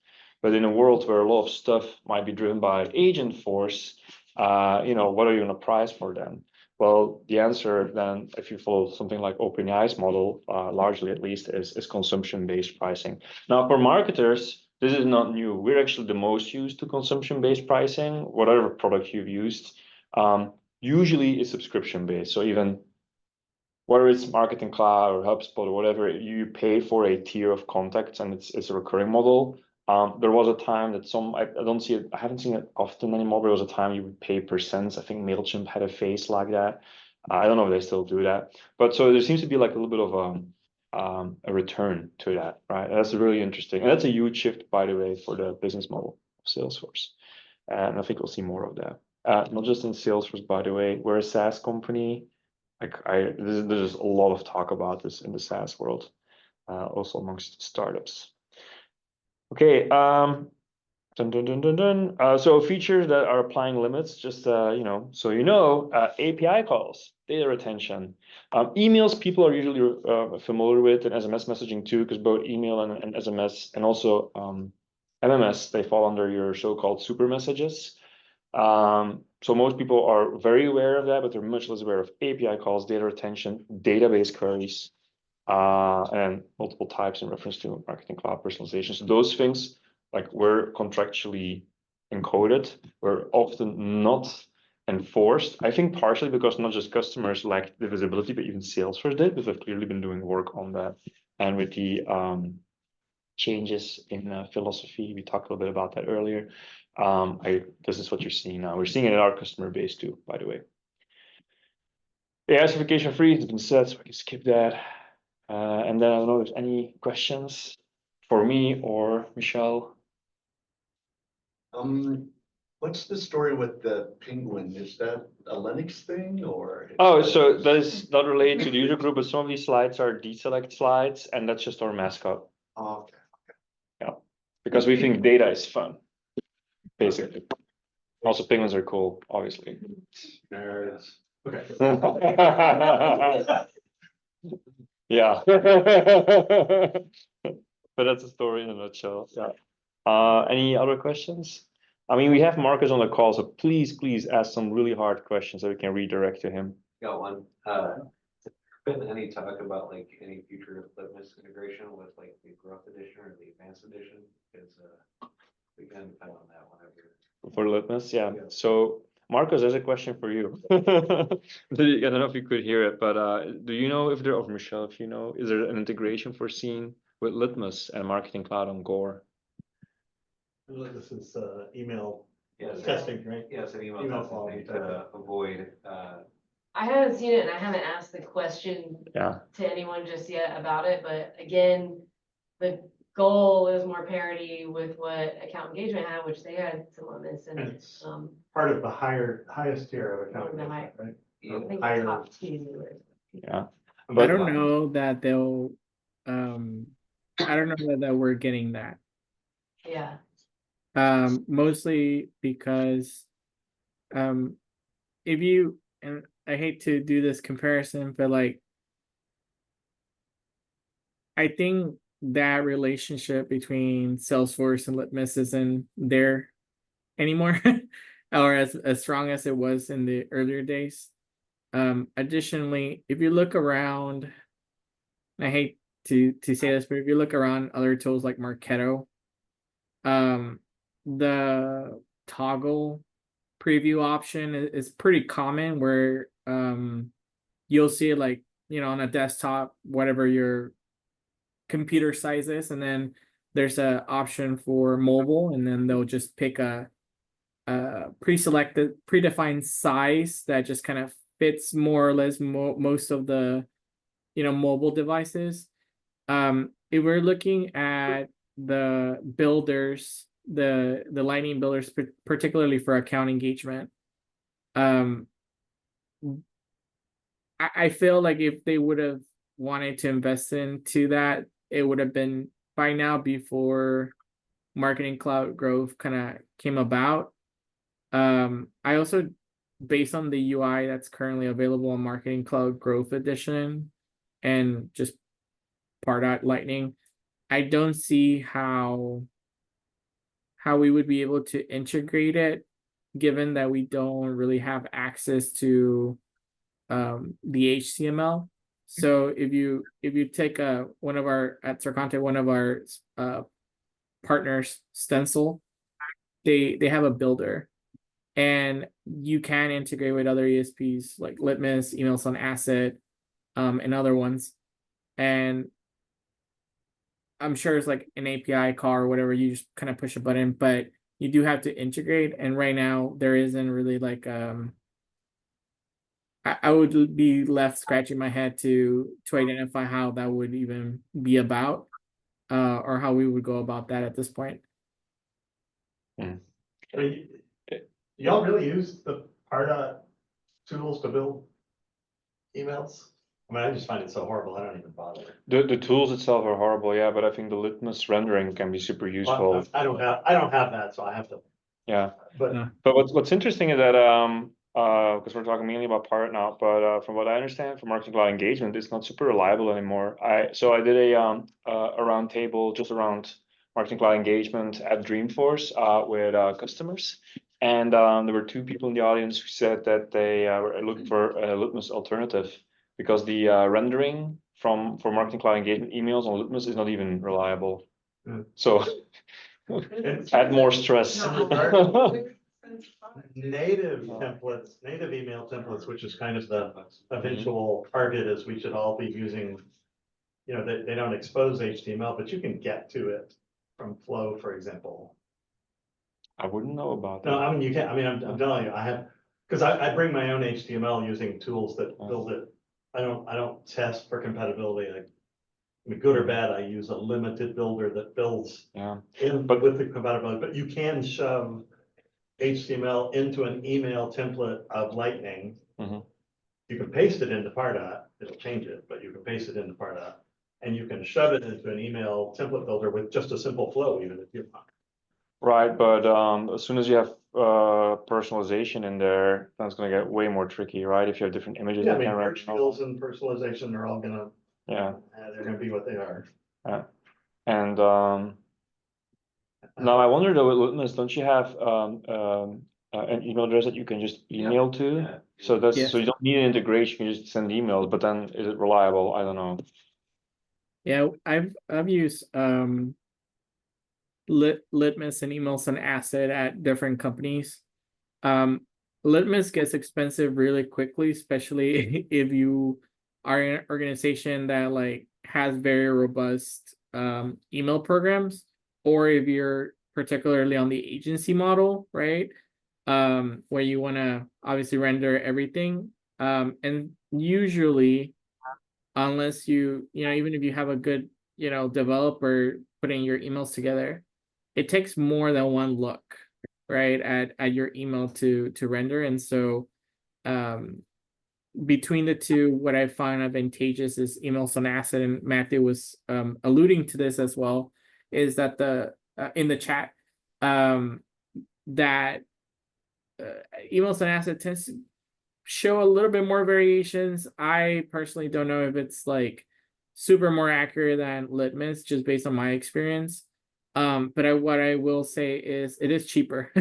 But in a world where a lot of stuff might be driven by Agentforce, what are you going to price for them? Well, the answer then, if you follow something like OpenAI's model, largely at least, is consumption-based pricing. Now, for marketers, this is not new. We're actually the most used to consumption-based pricing, whatever product you've used. Usually it's subscription-based. So even whether it's Marketing Cloud or HubSpot or whatever, you pay for a tier of contacts and it's a recurring model. There was a time that I don't see it, I haven't seen it often anymore, but there was a time you would pay per cents. I think MailChimp had a phase like that. I don't know if they still do that, but so there seems to be like a little bit of a return to that, right? That's really interesting. And that's a huge shift, by the way, for the business model of Salesforce. And I think we'll see more of that. Not just in Salesforce, by the way, we're a SaaS company. There's a lot of talk about this in the SaaS world, also amongst startups. Okay, so features that are applying limits, just API calls, data retention, emails people are usually familiar with, and SMS messaging too, because both email and SMS and also MMS, they fall under your so-called super messages. So most people are very aware of that, but they're much less aware of API calls, data retention, database queries, and multiple types in reference to Marketing Cloud personalization. So those things, like, were contractually encoded, were often not enforced. I think partially because not just customers lacked the visibility, but even Salesforce did, because they've clearly been doing work on that. And with the changes in philosophy, we talked a little bit about that earlier. This is what you're seeing now. We're seeing it in our customer base too, by the way. AI certification free has been said, so I can skip that. And then I don't know if there's any questions for me or Michelle. What's the story with the penguin? Is that a Linux thing or? Oh, so that is not related to the user group, but some of these slides are DESelect slides, and that's just our mascot. Oh, okay. Yeah, because we think data is fun, basically. Also, penguins are cool, obviously. Nerds. Okay. Yeah. But that's a story in a nutshell. Yeah. Any other questions? I mean, we have Marcus on the call, so please ask some really hard questions so we can redirect to him. Got one. Been any talk about like any future Litmus integration with like the Growth Edition or the Advanced Edition? Because we can depend on that whenever. For Litmus, yeah. Yeah. So Marcus, there's a question for you. I don't know if you could hear it, but do you know if there, or Michelle, if you know, is there an integration foreseen with Litmus and Marketing Cloud on Gore? This is email Yes. testing, right? Yes, an email Email testing quality to avoid. I haven't seen it and I haven't asked the question Yeah. to anyone just yet about it, but again, the goal is more parity with what account engagement had, which they had some limits and It's part of the highest tier of account, One of the high- right? I think Higher. the top two. Yeah. I But don't know that they'll, I don't know that we're getting that. Yeah, Mostly because, if you, and I hate to do this comparison, but like, I think that relationship between Salesforce and Litmus isn't there anymore, or as strong as it was in the earlier days. Additionally, if you look around, and I hate to say this, but if you look around other tools like Marketo, the toggle preview option is pretty common, where you'll see it like, on a desktop, whatever your computer size is, and then there's an option for mobile, and then they'll just pick a predefined size that just kind of fits more or less most of the mobile devices. If we're looking at the builders, the Lightning builders, particularly for account engagement, I feel like if they would have wanted to invest into that, it would have been by now, before Marketing Cloud growth kind of came about. I also, based on the UI that's currently available on Marketing Cloud Growth Edition and just Pardot Lightning, I don't see how we would be able to integrate it, given that we don't really have access to the HTML. So if you take one of our at Serconte, one of our partners, Stencil, they have a builder, and you can integrate with other ESPs like Litmus, Emails on Asset, and other ones. And I'm sure it's like an API call or whatever. You just kind of push a button, but you do have to integrate. And right now there isn't really like I would be left scratching my head to identify how that would even be about, or how we would go about that at this point. Y'all really use the Pardot tools to build emails? I mean, I just find it so horrible, I don't even bother. The tools itself are horrible, yeah, but I think the Litmus rendering can be super useful. Well, I don't have that, so I have to, Yeah, but Yeah. but what's interesting is that because we're talking mainly about Pardot now, but from what I understand from Marketing Cloud Engagement, it's not super reliable anymore. I did a round table just around Marketing Cloud Engagement at Dreamforce with customers, and there were 2 people in the audience who said that they were looking for a Litmus alternative because the rendering for Marketing Cloud Engagement emails on Litmus is not even reliable. Mm. So add more stress. native templates, native email templates, which is kind of the eventual target, is we should all be using, you know, they don't expose HTML, but you can get to it from Flow, for example. I wouldn't know about that. No, I mean, you can't, I mean, I'm telling you, I have, because I bring my own HTML using tools that build it. I don't test for compatibility. I mean, good or bad, I use a limited builder that builds Yeah, with the compatibility, but you can shove HTML into an email template of Lightning. Mhm. You can paste it into Pardot, it'll change it, but you can paste it into Pardot. And you can shove it into an email template builder with just a simple flow, even if you want. right, but as soon as you have personalization in there, that's gonna get way more tricky, right? If you have different images. Yeah, I you mean, can merge write- fields and personalization are all gonna, Yeah, they're gonna be what they are. and now I wonder though, with Litmus, don't you have an email address that you can just email to? Yeah. So that's Yes. so you don't need an integration, you just send emails, but then is it reliable? I don't know. Yeah, I've used Litmus and Emails on Asset at different companies. Litmus gets expensive really quickly, especially if you are in an organization that like has very robust email programs, or if you're particularly on the agency model, right? Where you want to obviously render everything. And usually, unless you know, even if you have a good, you know, developer putting your emails together, it takes more than one look, right, at your email to render. And so between the two, what I find advantageous is Emails on Asset, and Matthew was alluding to this as well, is that the in the chat that Emails on Asset tends to show a little bit more variations. I personally don't know if it's like super more accurate than Litmus, just based on my experience. But what I will say is it is cheaper.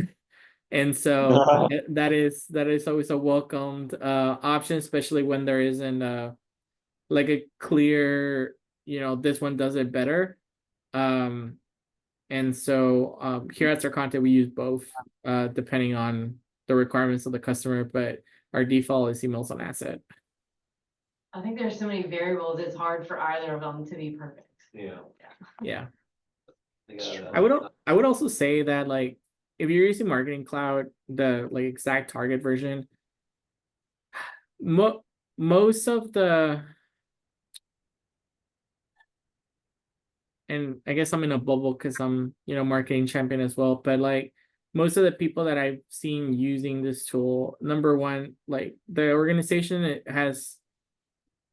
And so that is always a welcomed option, especially when there isn't like a clear, you know, this one does it better. And so here at Serconte, we use both depending on the requirements of the customer, but our default is Emails on Asset. I think there's so many variables, it's hard for either of them to be perfect. Yeah. Yeah. They gotta- I would also say that, like, if you're using Marketing Cloud, the like ExactTarget version, most of the, and I guess I'm in a bubble because I'm, you know, marketing champion as well, but like most of the people that I've seen using this tool, number one, like the organization, it has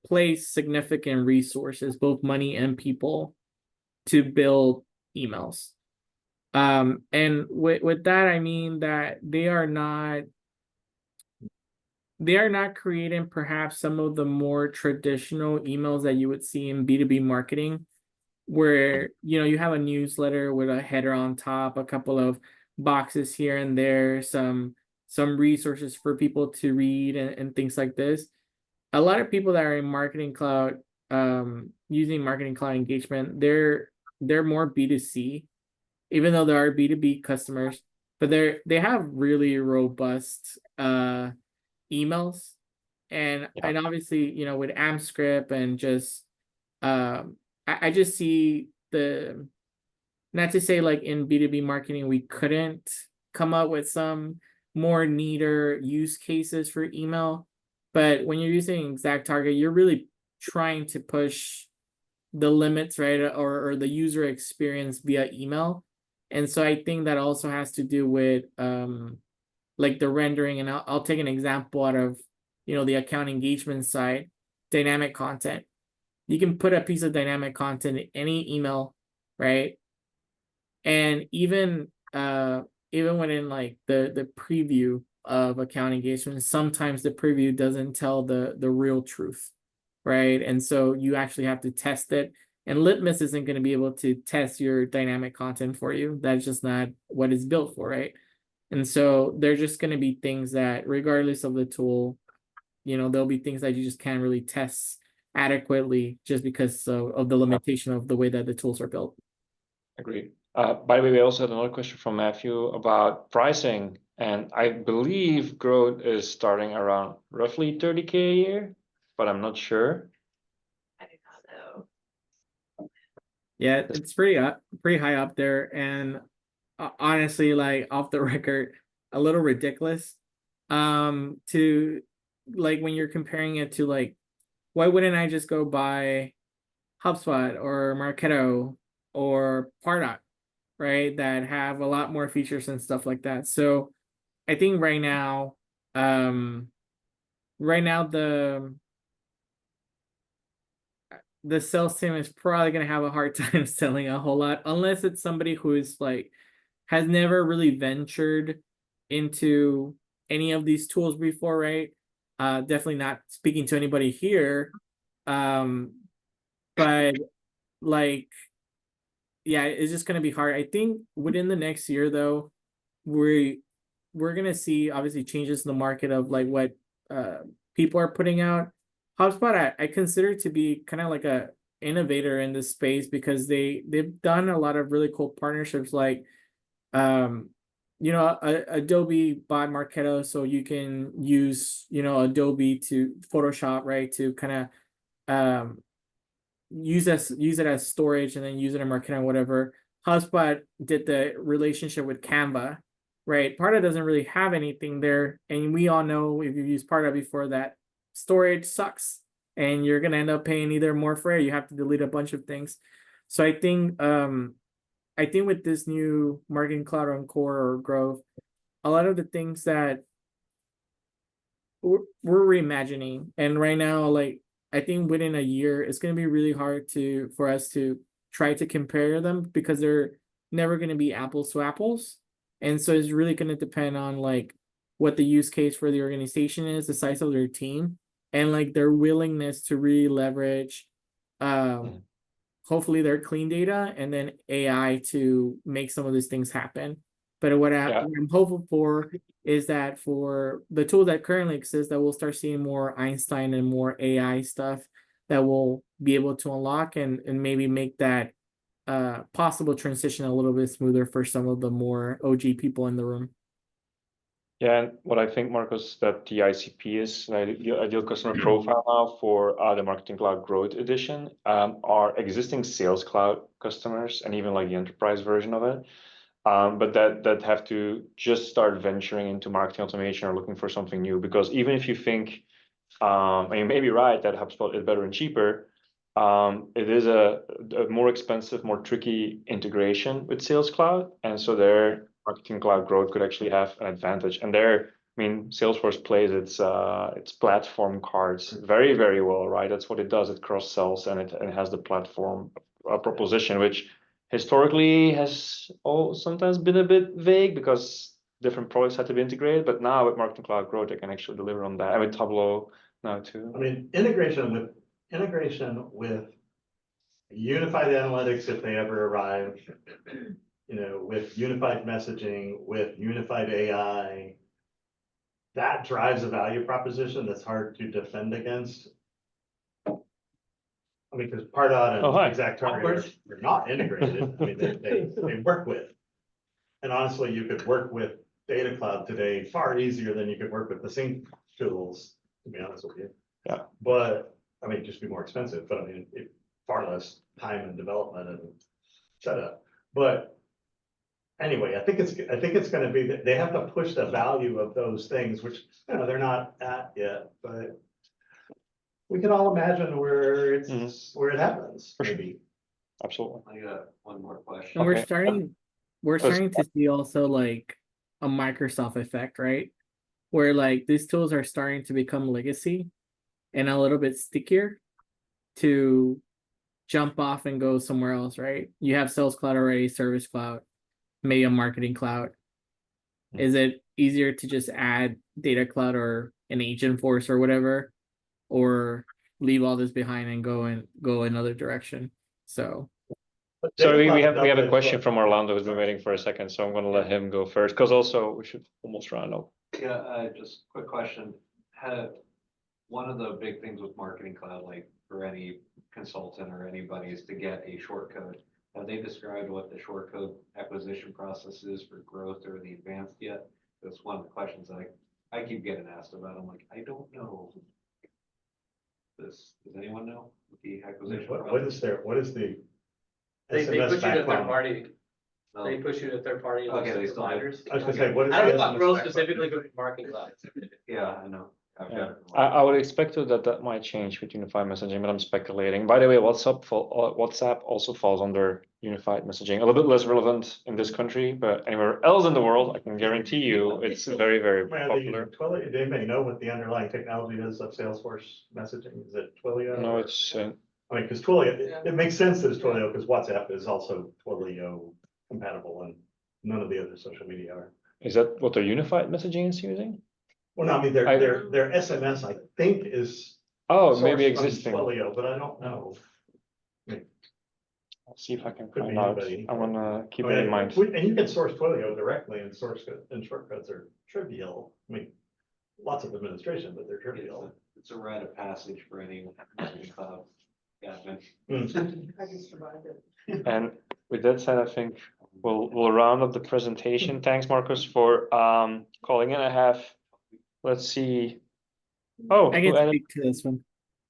placed significant resources, both money and people, to build emails. And with that, I mean that they are not creating perhaps some of the more traditional emails that you would see in B2B marketing, where, you know, you have a newsletter with a header on top, a couple of boxes here and there, some resources for people to read and things like this. a lot of people that are in Marketing Cloud, using Marketing Cloud engagement, they're more B2C, even though there are B2B customers, but they have really robust emails, and obviously, you know, with AmScript and just I just see the, not to say like in B2B marketing we couldn't come up with some more neater use cases for email, but when you're using ExactTarget, you're really trying to push the limits, right, or the user experience via email. And so I think that also has to do with like the rendering, and I'll take an example out of, you know, the account engagement side, dynamic content. You can put a piece of dynamic content in any email, right? And even within like the preview of account engagement, sometimes the preview doesn't tell the real truth, right? And so you actually have to test it. And Litmus isn't going to be able to test your dynamic content for you. That's just not what it's built for, right? And so there's just going to be things that, regardless of the tool, you know, there'll be things that you just can't really test adequately just because of the limitation of the way that the tools are built. Agreed. By the way, we also had another question from Matthew about pricing, and I believe growth is starting around roughly 30K a year, but I'm not sure. I do not know. Yeah, it's pretty high up there, and honestly, like off the record, a little ridiculous. To like when you're comparing it to like, why wouldn't I just go buy HubSpot or Marketo or Pardot, right? That have a lot more features and stuff like that. So I think right now the sales team is probably going to have a hard time selling a whole lot, unless it's somebody who is like has never really ventured into any of these tools before, right? Definitely not speaking to anybody here, but like, yeah, it's just going to be hard. I think within the next year, though, we're going to see obviously changes in the market of like what people are putting out. HubSpot, I consider to be kind of like a innovator in this space, because they've done a lot of really cool partnerships, like you know, Adobe bought Marketo, so you can use, you know, Adobe to Photoshop, right, to kind of use it as storage and then use it in Marketo, whatever. HubSpot did the relationship with Canva, right? Pardot doesn't really have anything there, and we all know, if you've used Pardot before, that storage sucks, and you're gonna end up paying either more for it, you have to delete a bunch of things. So I think with this new Marketing Cloud on Core or Growth, a lot of the things that we're reimagining, and right now, like, I think within a year, it's going to be really hard for us to try to compare them, because they're never going to be apples to apples. And so it's really going to depend on like what the use case for the organization is, the size of their team, and like their willingness to really leverage hopefully their clean data and then AI to make some of these things happen. But what I'm hopeful for is that for the tools that currently exist, that we'll start seeing more Einstein and more AI stuff that will be able to unlock and maybe make that possible transition a little bit smoother for some of the more OG people in the room. Yeah, and what I think, Marcos, that the ICP is the ideal customer profile now for the Marketing Cloud Growth Edition are existing Sales Cloud customers, and even like the enterprise version of it. But that have to just start venturing into marketing automation or looking for something new. Because even if you think, and you may be right, that HubSpot is better and cheaper, it is a more expensive, more tricky integration with Sales Cloud. And so their Marketing Cloud Growth could actually have an advantage. And there, I mean, Salesforce plays its platform cards very, very well, right? That's what it does. It cross sells, and it has the platform proposition, which historically has sometimes been a bit vague because different products had to be integrated. But now with Marketing Cloud Growth, they can actually deliver on that, and with Tableau now too. I mean, integration with unified analytics, if they ever arrive, you know, with unified messaging, with unified AI, that drives a value proposition that's hard to defend against. I mean, because Pardot Oh, hi. and ExactTarget are not integrated. I mean, they work with. And honestly, you could work with Data Cloud today far easier than you could work with the sync tools, to be honest with you. Yeah. But, I mean, just be more expensive, but I mean, far less time and development and setup. But anyway, I think it's gonna be that they have to push the value of those things, which, you know, they're not at yet, but we can all imagine where it's, where it happens, For sure. maybe. Absolutely. I got one more question. And we're Okay. starting to see also like a Microsoft effect, right? Where like these tools are starting to become legacy and a little bit stickier to jump off and go somewhere else, right? You have Sales Cloud already, Service Cloud, maybe a Marketing Cloud. Is it easier to just add Data Cloud or an Agentforce or whatever, or leave all this behind and go another direction? So But So Data we Cloud's have a double-edged question sword. from Orlando who's been waiting for a second, so I'm gonna let him go first, because also we should almost round up. Yeah, just quick question. One of the big things with Marketing Cloud, like for any consultant or anybody, is to get a shortcode. Have they described what the shortcode acquisition process is for growth or the advanced yet? That's one of the questions I keep getting asked about. I'm like, I don't know. Does anyone know what the acquisition? What is the? They SMS push you to third background? party, No. they push you to third party. Okay, they still do. providers. I was gonna say, what is? I don't know the about SMS growth background? specifically, but Marketing Cloud. Yeah, I know. I've got Yeah. it. I would expect that might change with unified messaging, but I'm speculating. By the way, WhatsApp also falls under unified messaging. A little bit less relevant in this country, but anywhere else in the world, I can guarantee you it's very, very Well, they use popular. Twilio. They may know what the underlying technology is of Salesforce messaging. Is it Twilio? No, or- it's I mean, because Twilio, it makes sense that it's Twilio because WhatsApp is also Twilio compatible and none of the other social media are. is that what their unified messaging is using? Well, no, I mean, their SMS, I think, is. Oh, maybe sourced from existing. Twilio, but I don't know. I'll see if I can Could be find out. anybody. I'm gonna keep I it mean, in mind. And you can source Twilio directly and and shortcuts are trivial. I mean, lots of administration, but they're trivial. It's a rite of passage for any Marketing Cloud. Yeah, And with that said, I think we'll round up the presentation. Thanks, Marcus, for calling in. Let's see. Oh, I who can added- speak to this one.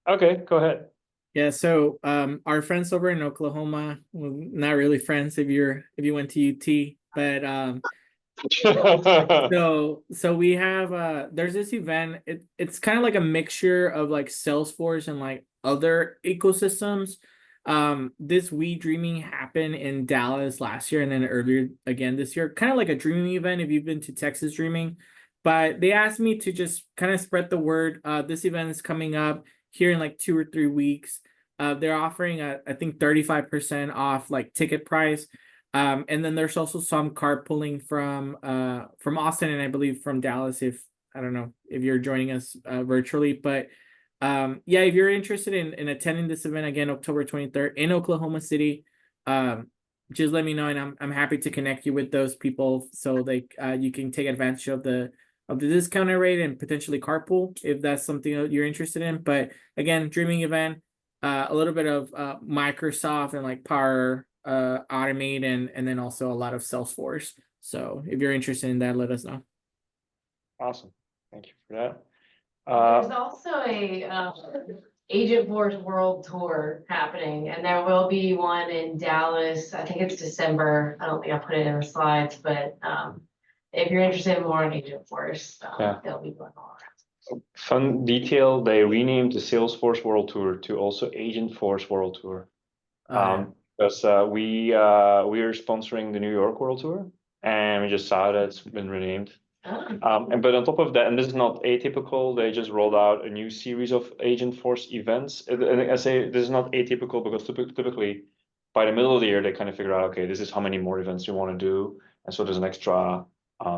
okay, go ahead. Yeah, so our friends over in Oklahoma, well, not really friends if you went to UT, but so we have there's this event. It's kind of like a mixture of like Salesforce and like other ecosystems. This We Dreaming happened in Dallas last year and then earlier again this year, kind of like a dreaming event if you've been to Texas Dreaming. But they asked me to just kind of spread the word. This event is coming up here in like 2 or 3 weeks. They're offering I think 35% off like ticket price. And then there's also some carpooling from Austin and I believe from Dallas, if I don't know if you're joining us virtually, but yeah, if you're interested in attending this event again, October 23rd in Oklahoma City, just let me know and I'm happy to connect you with those people so you can take advantage of the discounted rate and potentially carpool if that's something that you're interested in. But again, dreaming event, a little bit of Microsoft and like Power Automate and then also a lot of Salesforce. So if you're interested in that, let us know. Awesome. Thank you for that. There's also a Agentforce World Tour happening, and there will be one in Dallas. I think it's December. I don't think I put it in the slides, but if you're interested in more on Agentforce, Yeah. they'll be going all around. Fun detail, they renamed the Salesforce World Tour to also Agentforce World Tour. Because we are sponsoring the New York World Tour and we just saw that it's been renamed. But on top of that, and this is not atypical, they just rolled out a new series of Agentforce events. And I say this is not atypical because typically by the middle of the year, they kind of figure out, okay, this is how many more events we want to do. And so there's an extra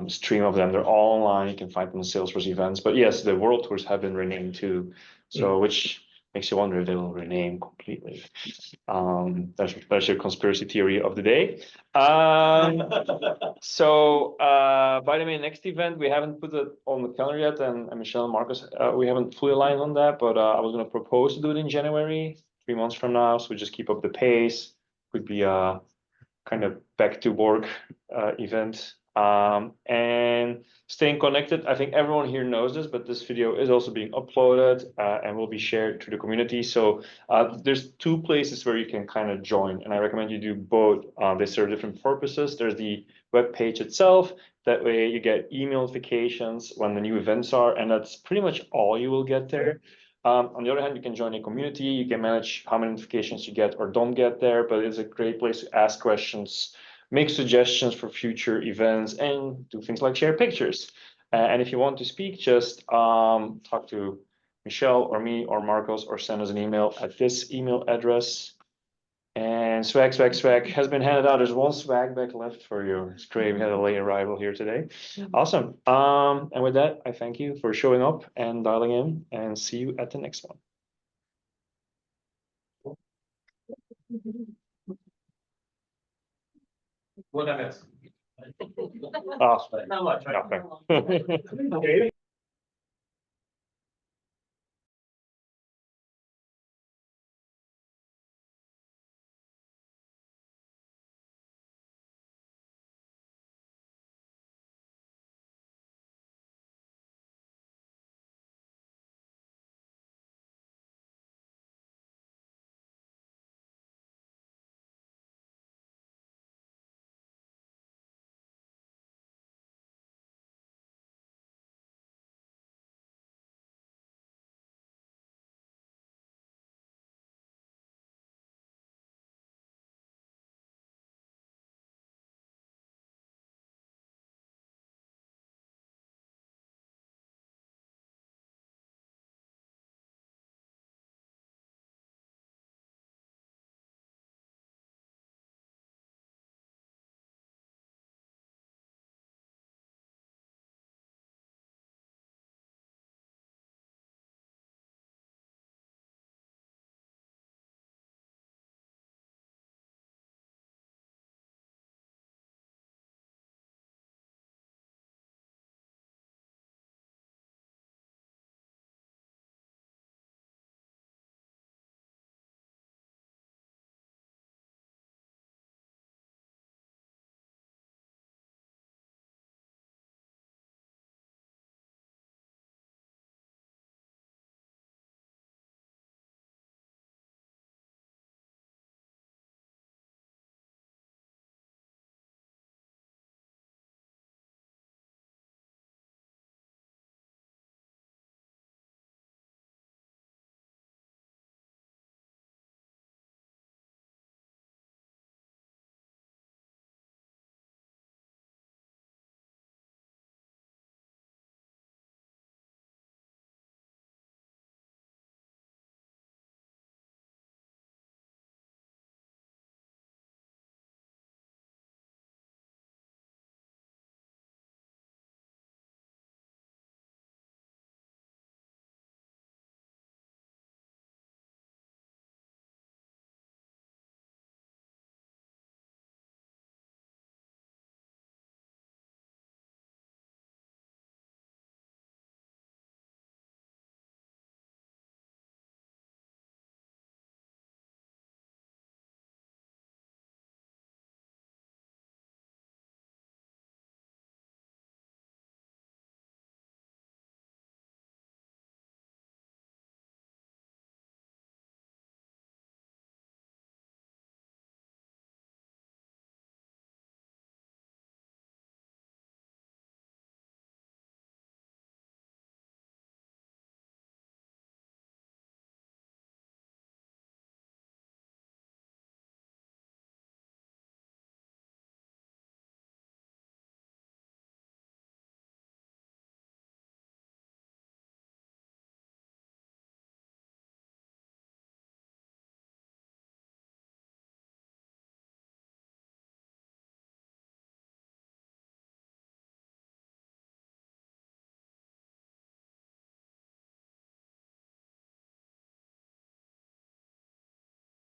stream of them. They're all online. You can find them on Salesforce events. But yes, the World Tours have been renamed too. So which makes you wonder if they will rename completely. That's your conspiracy theory of the day. So by the way, next event, we haven't put it on the calendar yet, and Michelle and Marcus, we haven't fully aligned on that, but I was gonna propose to do it in January, 3 months from now, so we just keep up the pace. Could be a kind of back to work event. And staying connected, I think everyone here knows this, but this video is also being uploaded and will be shared to the community. So there's 2 places where you can kind of join, and I recommend you do both. They serve different purposes. There's the web page itself. That way you get email notifications when the new events are, and that's pretty much all you will get there. On the other hand, you can join a community. You can manage how many notifications you get or don't get there, but it's a great place to ask questions, make suggestions for future events, and do things like share pictures. And if you want to speak, just talk to Michelle or me or Marcos, or send us an email at this email address. And swag has been handed out. There's 1 swag bag left for you. It's great. We had a late arrival here today. Awesome. And with that, I thank you for showing up and dialing in, and see you at the next one. What I missed? Oh, Not much. nothing.